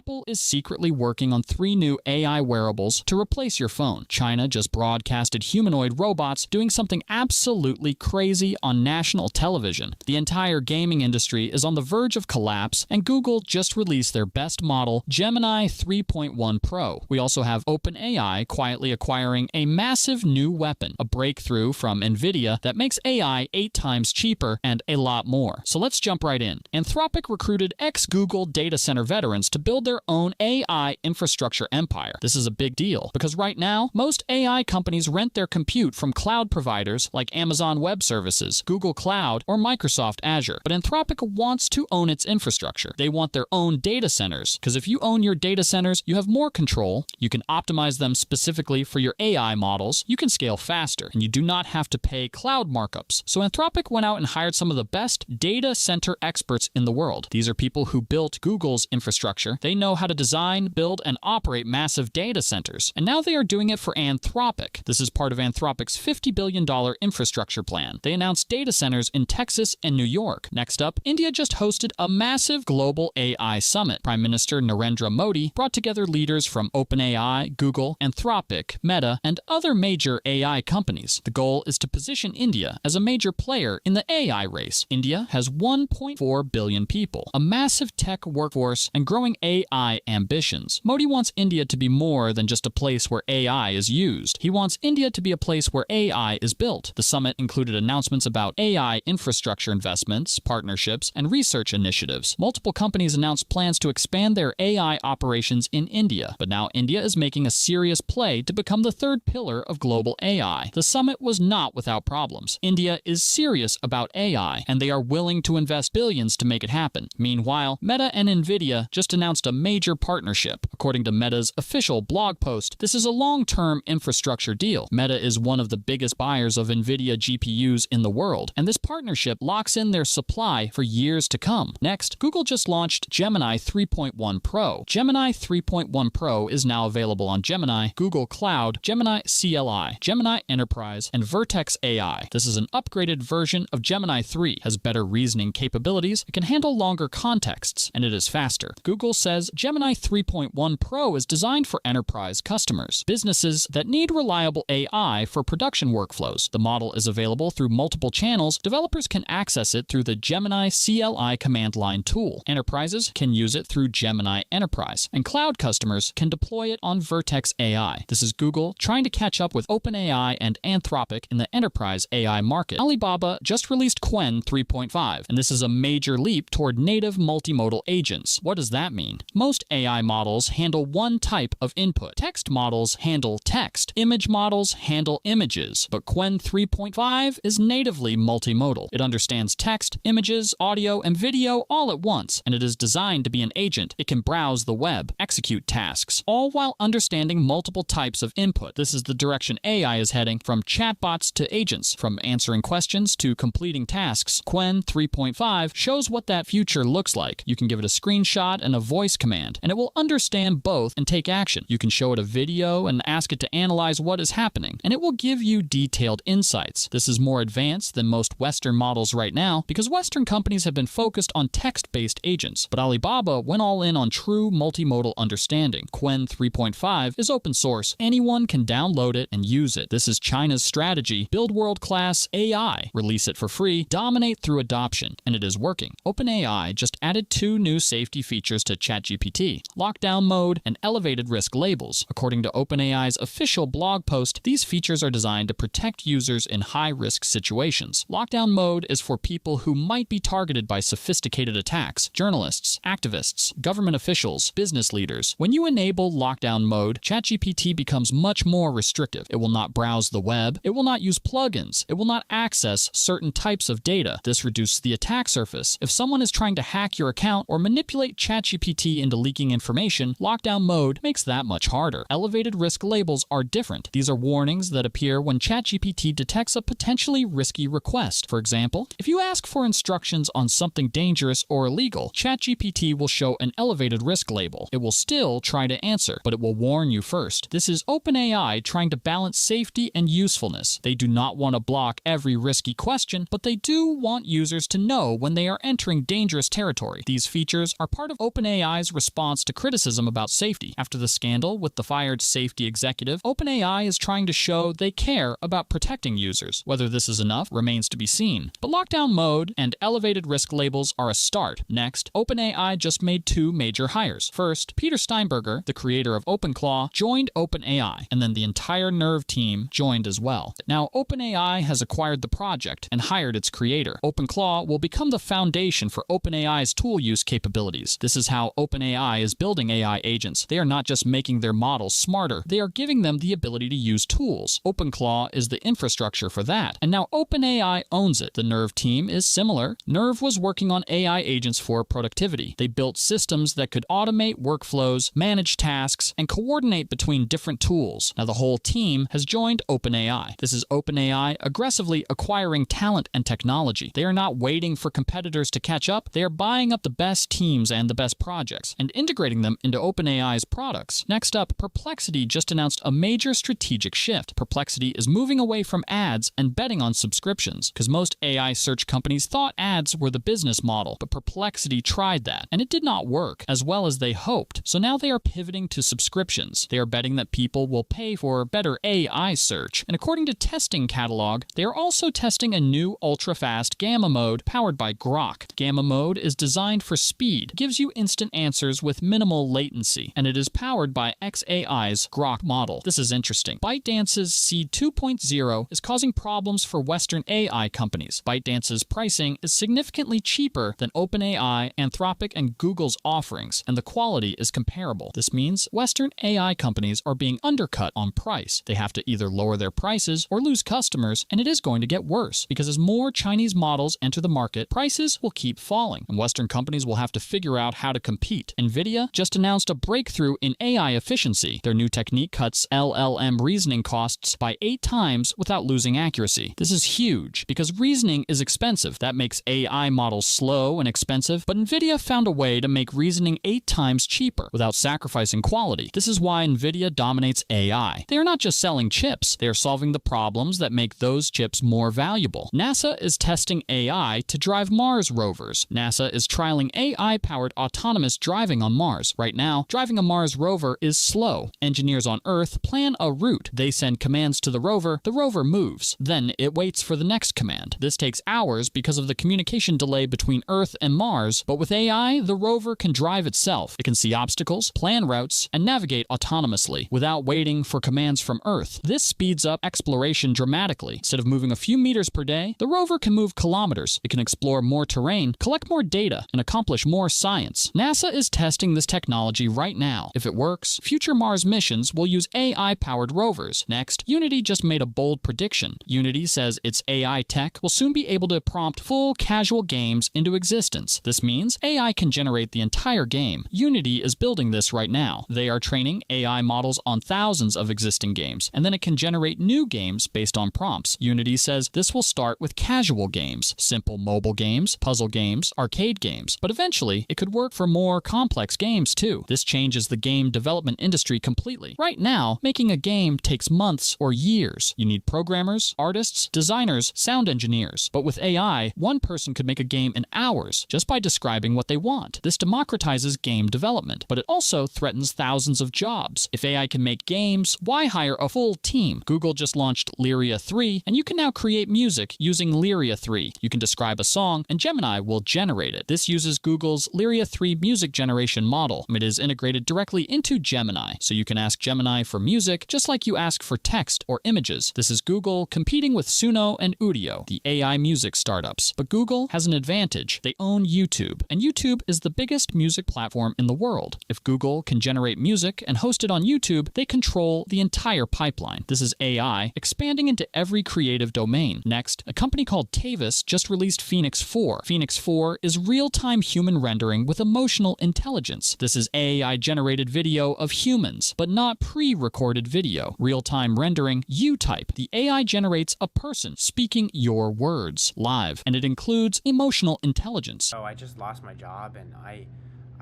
Apple is secretly working on 3 new AI wearables to replace your phone. China just broadcasted humanoid robots doing something absolutely crazy on national television. The entire gaming industry is on the verge of collapse, and Google just released their best model, Gemini 3.1 Pro. We also have OpenAI quietly acquiring a massive new weapon, a breakthrough from NVIDIA that makes AI 8 times cheaper, and a lot more. So let's jump right in. Anthropic recruited ex-Google data center veterans to build their own AI infrastructure empire. This is a big deal because right now, most AI companies rent their compute from cloud providers like Amazon Web Services, Google Cloud, or Microsoft Azure. But Anthropic wants to own its infrastructure. They want their own data centers because if you own your data centers, you have more control, you can optimize them specifically for your AI models, you can scale faster, and you do not have to pay cloud markups. So Anthropic went out and hired some of the best data center experts in the world. These are people who built Google's infrastructure. They know how to design, build, and operate massive data centers. And now they are doing it for Anthropic. This is part of Anthropic's $50 billion infrastructure plan. They announced data centers in Texas and New York. Next up, India just hosted a massive global AI summit. Prime Minister Narendra Modi brought together leaders from OpenAI, Google, Anthropic, Meta, and other major AI companies. The goal is to position India as a major player in the AI race. India has 1.4 billion people, a massive tech workforce, and growing AI ambitions. Modi wants India to be more than just a place where AI is used. He wants India to be a place where AI is built. The summit included announcements about AI infrastructure investments, partnerships, and research initiatives. Multiple companies announced plans to expand their AI operations in India, but now India is making a serious play to become the third pillar of global AI. The summit was not without problems. India is serious about AI, and they are willing to invest billions to make it happen. Meanwhile, Meta and NVIDIA just announced a major partnership. According to Meta's official blog post, this is a long-term infrastructure deal. Meta is one of the biggest buyers of NVIDIA GPUs in the world, and this partnership locks in their supply for years to come. Next, Google just launched Gemini 3.1 Pro. Gemini 3.1 Pro is now available on Gemini, Google Cloud, Gemini CLI, Gemini Enterprise, and Vertex AI. This is an upgraded version of Gemini 3, has better reasoning capabilities, it can handle longer contexts, and it is faster. Google says Gemini 3.1 Pro is designed for enterprise customers, businesses that need reliable AI for production workflows. The model is available through multiple channels. Developers can access it through the Gemini CLI command line tool. Enterprises can use it through Gemini Enterprise, and cloud customers can deploy it on Vertex AI. This is Google trying to catch up with OpenAI and Anthropic in the enterprise AI market. Alibaba just released Qwen 3.5, and this is a major leap toward native multimodal agents. What does that mean? Most AI models handle one type of input. Text models handle text. Image models handle images. But Qwen 3.5 is natively multimodal. It understands text, images, audio, and video all at once, and it is designed to be an agent. It can browse the web, execute tasks, all while understanding multiple types of input. This is the direction AI is heading, from chatbots to agents, from answering questions to completing tasks. Qwen 3.5 shows what that future looks like. You can give it a screenshot and a voice command, and it will understand both and take action. You can show it a video and ask it to analyze what is happening, and it will give you detailed insights. This is more advanced than most Western models right now because Western companies have been focused on text-based agents, but Alibaba went all in on true multimodal understanding. Qwen 3.5 is open source. Anyone can download it and use it. This is China's strategy. Build world-class AI, release it for free, dominate through adoption, and it is working. OpenAI just added 2 new safety features to ChatGPT: lockdown mode and elevated risk labels. According to OpenAI's official blog post, these features are designed to protect users in high-risk situations. Lockdown mode is for people who might be targeted by sophisticated attacks: journalists, activists, government officials, business leaders. When you enable lockdown mode, ChatGPT becomes much more restrictive. It will not browse the web. It will not use plugins. It will not access certain types of data. This reduces the attack surface. If someone is trying to hack your account or manipulate ChatGPT into leaking information, lockdown mode makes that much harder. Elevated risk labels are different. These are warnings that appear when ChatGPT detects a potentially risky request. For example, if you ask for instructions on something dangerous or illegal, ChatGPT will show an elevated risk label. It will still try to answer, but it will warn you first. This is OpenAI trying to balance safety and usefulness. They do not want to block every risky question, but they do want users to know when they are entering dangerous territory. These features are part of OpenAI's OpenAI's response to criticism about safety. After the scandal with the fired safety executive, OpenAI is trying to show they care about protecting users. Whether this is enough remains to be seen. But lockdown mode and elevated risk labels are a start. Next, OpenAI just made 2 major hires. First, Peter Steinberger, the creator of OpenClaw, joined OpenAI, and then the entire Nerve team joined as well. Now, OpenAI has acquired the project and hired its creator. OpenClaw will become the foundation for OpenAI's tool use capabilities. This is how OpenAI is building AI agents. They are not just making their models smarter, they are giving them the ability to use tools. OpenClaw is the infrastructure for that, and now OpenAI owns it. The Nerve team is similar. Nerve was working on AI agents for productivity. They built systems that could automate workflows, manage tasks, and coordinate between different tools. Now the whole team has joined OpenAI. This is OpenAI aggressively acquiring talent and technology. They are not waiting for competitors to catch up. They are buying up the best teams and the best projects and integrating them into OpenAI's products. Next up, Perplexity just announced a major strategic shift. Perplexity is moving away from ads and betting on subscriptions, because most AI search companies thought ads were the business model, but Perplexity tried that, and it did not work as well as they hoped. So now they are pivoting to subscriptions. They are betting that people will pay for better AI search. And according to Testing Catalog, they are also testing a new ultra-fast Gamma mode powered by Grok. Gamma mode is designed for speed, gives you instant answers with minimal latency, and it is powered by xAI's Grok model. This is interesting. ByteDance's Seed 2.0 is causing problems for Western AI companies. ByteDance's pricing is significantly cheaper than OpenAI, Anthropic, and Google's offerings, and the quality is comparable. This means Western AI companies are being undercut on price. They have to either lower their prices or lose customers, and it is going to get worse, because as more Chinese models enter the market, prices will keep falling, and Western companies will have to figure out how to compete. NVIDIA just announced a breakthrough in AI efficiency. Their new technique cuts LLM reasoning costs by 8 times without losing accuracy. This is huge, because reasoning is expensive. That makes AI models slow and expensive, but NVIDIA found a way to make reasoning 8 times cheaper without sacrificing quality. This is why NVIDIA dominates AI. They are not just selling chips, they are solving the problems that make those chips more valuable. NASA is testing AI to drive Mars rovers. NASA is trialing AI-powered autonomous driving on Mars. Right now, driving a Mars rover is slow. Engineers on Earth plan a route. They send commands to the rover moves. Then it waits for the next command. This takes hours because of the communication delay between Earth and Mars, but with AI, the rover can drive itself. It can see obstacles, plan routes, and navigate autonomously without waiting for commands from Earth. This speeds up exploration dramatically. Instead of moving a few meters per day, the rover can move kilometers. It can explore more terrain, collect more data, and accomplish more science. NASA is testing this technology right now. If it works, future Mars missions will use AI-powered rovers. Next, Unity just made a bold prediction. Unity says its AI tech will soon be able to prompt full casual games into existence. This means AI can generate the entire game. Unity is building this right now. They are training AI models on thousands of existing games, and then it can generate new games based on prompts. Unity says this will start with casual games, simple mobile games, puzzle games, arcade games, but eventually it could work for more complex games too. This changes the game development industry completely. Right now, making a game takes months or years. You need programmers, artists, designers, sound engineers. But with AI, one person could make a game in hours just by describing what they want. This democratizes game development, but it also threatens thousands of jobs. If AI can make games, why hire a full team? Google just launched Lyria 3, and you can now create music using Lyria 3. You can describe a song, and Gemini will generate it. This uses Google's Lyria 3 music generation model. It is integrated directly into Gemini, so you can ask Gemini for music just like you ask for text or images. This is Google competing with Suno and Udio, the AI music startups. But Google has an advantage. They own YouTube, and YouTube is the biggest music platform in the world. If Google can generate music and host it on YouTube, they control the entire pipeline. This is AI expanding into every creative domain. Next, a company called Tavus just released Phoenix 4. Phoenix 4 is real-time human rendering with emotional intelligence. This is AI-generated video of humans, but not pre-recorded video. Real-time rendering, you type. The AI generates a person speaking your words live, and it includes emotional intelligence. So I just lost my job, and I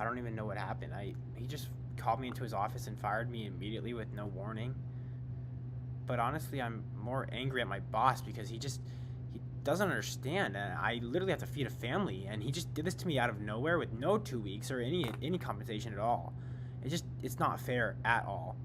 don't even know what happened. He just called me into his office and fired me immediately with no warning. But honestly, I'm more angry at my boss because doesn't understand, and I literally have to feed a family, and he just did this to me out of nowhere with no 2 weeks or any compensation at all. It's not fair at all.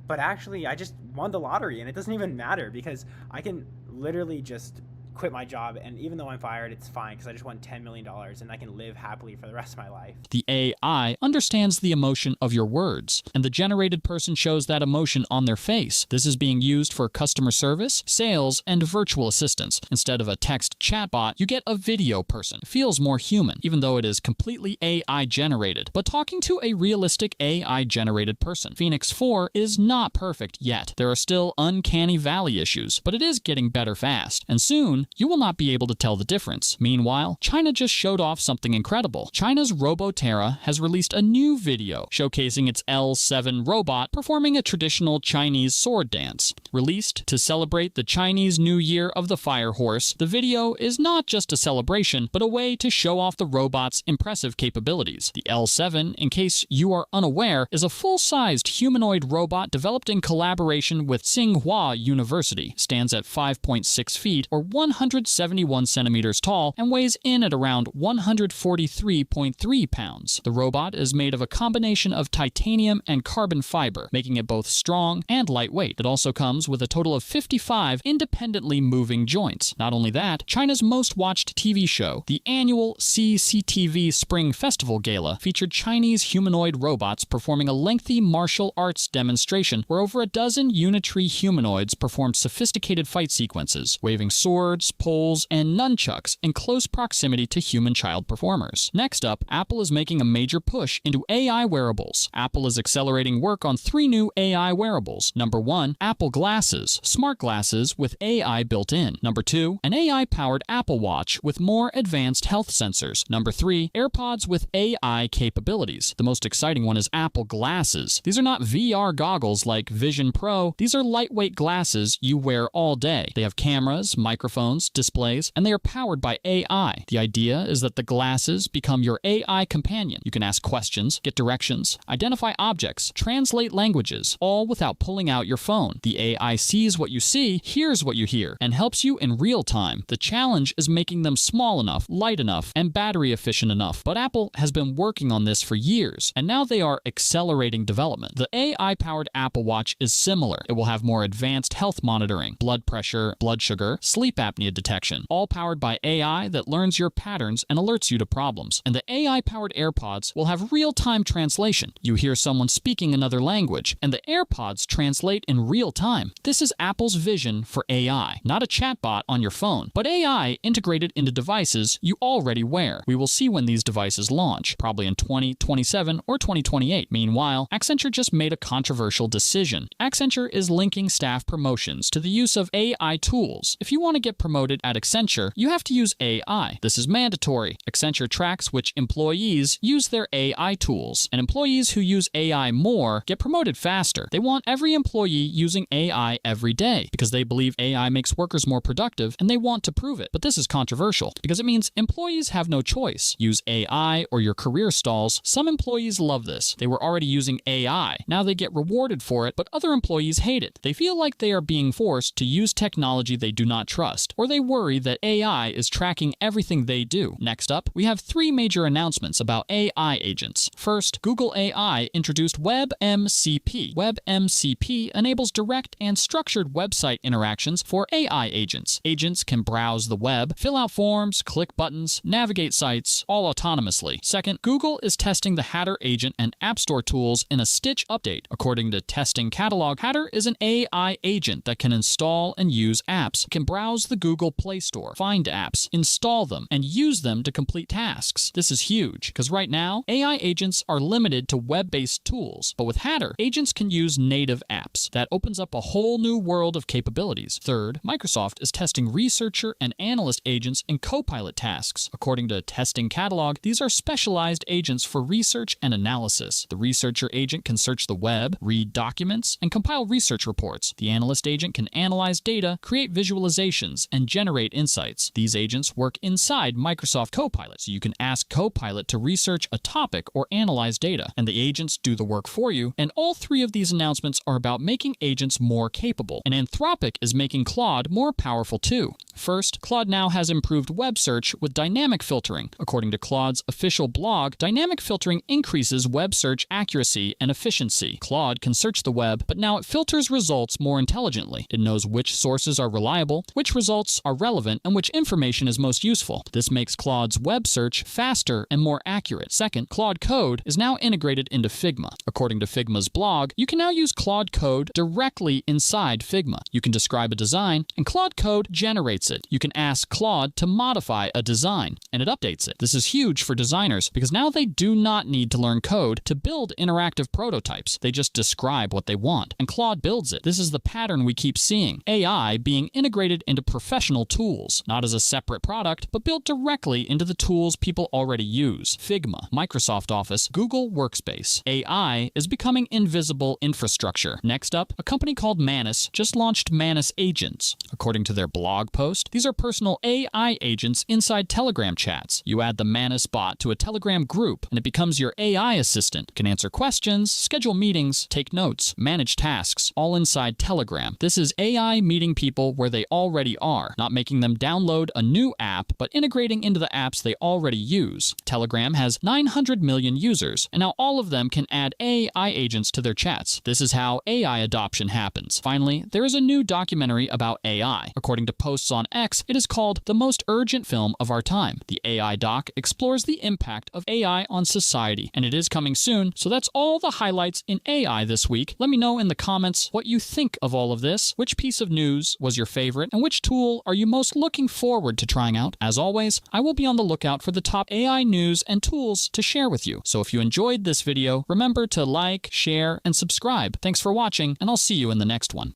But actually, I just won the lottery, and it doesn't even matter because I can literally just quit my job, and even though I'm fired, it's fine because I just won $10 million and I can live happily for the rest of my life. The AI understands the emotion of your words, and the generated person shows that emotion on their face. This is being used for customer service, sales, and virtual assistants. Instead of a text chatbot, you get a video person. It feels more human, even though it is completely AI generated. But talking to a realistic AI generated person. Phoenix 4 is not perfect yet. There are still uncanny valley issues, but it is getting better fast, and soon you will not be able to tell the difference. Meanwhile, China just showed off something incredible. China's Robotera has released a new video showcasing its L7 robot performing a traditional Chinese sword dance. Released to celebrate the Chinese New Year of the Fire Horse, the video is not just a celebration, but a way to show off the robot's impressive capabilities. The L7, in case you are unaware, is a full-sized humanoid robot developed in collaboration with Tsinghua University. Stands at 5.6 feet or 171 centimeters tall and weighs in at around 143.3 pounds. The robot is made of a combination of titanium and carbon fiber, making it both strong and lightweight. It also comes with a total of 55 independently moving joints. Not only that, China's most watched TV show, the annual CCTV Spring Festival Gala, featured Chinese humanoid robots performing a lengthy martial arts demonstration where over a dozen unitary humanoids performed sophisticated fight sequences, waving swords, poles, and nunchucks in close proximity to human child performers. Next up, Apple is making a major push into AI wearables. Apple is accelerating work on 3 new AI wearables. Number 1, Apple Glasses, smart glasses with AI built in. Number 2, an AI-powered Apple Watch with more advanced health sensors. Number 3, AirPods with AI capabilities. The most exciting one is Apple Glasses. These are not VR goggles like Vision Pro. These are lightweight glasses you wear all day. They have cameras, microphones, displays, and they are powered by AI. The idea is that the glasses become your AI companion. You can ask questions, get directions, identify objects, translate languages, all without pulling out your phone. The AI sees what you see, hears what you hear, and helps you in real time. The challenge is making them small enough, light enough, and battery efficient enough. But Apple has been working on this for years, and now they are accelerating development. The AI-powered Apple Watch is similar. It will have more advanced health monitoring, blood pressure, blood sugar, sleep apnea detection, all powered by AI that learns your patterns and alerts you to problems. And the AI-powered AirPods will have real-time translation. You hear someone speaking another language, and the AirPods translate in real time. This is Apple's vision for AI. Not a chatbot on your phone, but AI integrated into devices you already wear. We will see when these devices launch, probably in 2027 or 2028. Meanwhile, Accenture just made a controversial decision. Accenture is linking staff promotions to the use of AI tools. If you want to get promoted at Accenture, you have to use AI. This is mandatory. Accenture tracks which employees use their AI tools, and employees who use AI more get promoted faster. They want every employee using AI every day because they believe AI makes workers more productive, and they want to prove it. But this is controversial because it means employees have no choice. Use AI or your career stalls. Some employees love this. They were already using AI. Now they get rewarded for it, but other employees hate it. They feel like they are being forced to use technology they do not trust, or they worry that AI is tracking everything they do. Next up, we have 3 major announcements about AI agents. First, Google AI introduced WebMCP. WebMCP enables direct and structured website interactions for AI agents. Agents can browse the web, fill out forms, click buttons, navigate sites, all autonomously. Second, Google is testing the Hatter agent and App Store tools in a Stitch update. According to Testing Catalog, Hatter is an AI agent that can install and use apps. It can browse the Google Play Store, find apps, install them, and use them to complete tasks. This is huge, because right now, AI agents are limited to web-based tools. But with Hatter, agents can use native apps. That opens up a whole new world of capabilities. Third, Microsoft is testing researcher and analyst agents in Copilot tasks. According to Testing Catalog, these are specialized agents for research and analysis. The researcher agent can search the web, read documents, and compile research reports. The analyst agent can analyze data, create visualizations, and and generate insights. These agents work inside Microsoft Copilot, so you can ask Copilot to research a topic or analyze data, and the agents do the work for you. And all three of these announcements are about making agents more capable. And Anthropic is making Claude more powerful too. First, Claude now has improved web search with dynamic filtering. According to Claude's official blog, dynamic filtering increases web search accuracy and efficiency. Claude can search the web, but now it filters results more intelligently. It knows which sources are reliable, which results are relevant, and which information is most useful. This makes Claude's web search faster and more accurate. Second, Claude Code is now integrated into Figma. According to Figma's blog, you can now use Claude Code directly inside Figma. You can describe a design, and Claude Code generates it. You can ask Claude to modify a design, and it updates it. This is huge for designers because now they do not need to learn code to build interactive prototypes. They just describe what they want, and Claude builds it. This is the pattern we keep seeing. AI being integrated into professional tools, not as a separate product, but built directly into the tools people already use. Figma, Microsoft Office, Google Workspace. AI is becoming invisible infrastructure. Next up, a company called Manus just launched Manus Agents. According to their blog post, these are personal AI agents inside Telegram chats. You add the Manus bot to a Telegram group, and it becomes your AI assistant. It can answer questions, schedule meetings, take notes, manage tasks, all inside Telegram. This is AI meeting people where they already are, not making them download a new app, but integrating into the apps they already use. Telegram has 900 million users, and now all of them can add AI agents to their chats. This is how AI adoption happens. Finally, there is a new documentary about AI. According to posts on X, it is called The Most Urgent Film of Our Time. The AI doc explores the impact of AI on society, and it is coming soon, so that's all the highlights in AI this week. Let me know in the comments what you think of all of this, which piece of news was your favorite, and which tool are you most looking forward to trying out. As always, I will be on the lookout for the top AI news and tools to share with you. So if you enjoyed this video, remember to like, share, and subscribe. Thanks for watching, and I'll see you in the next one.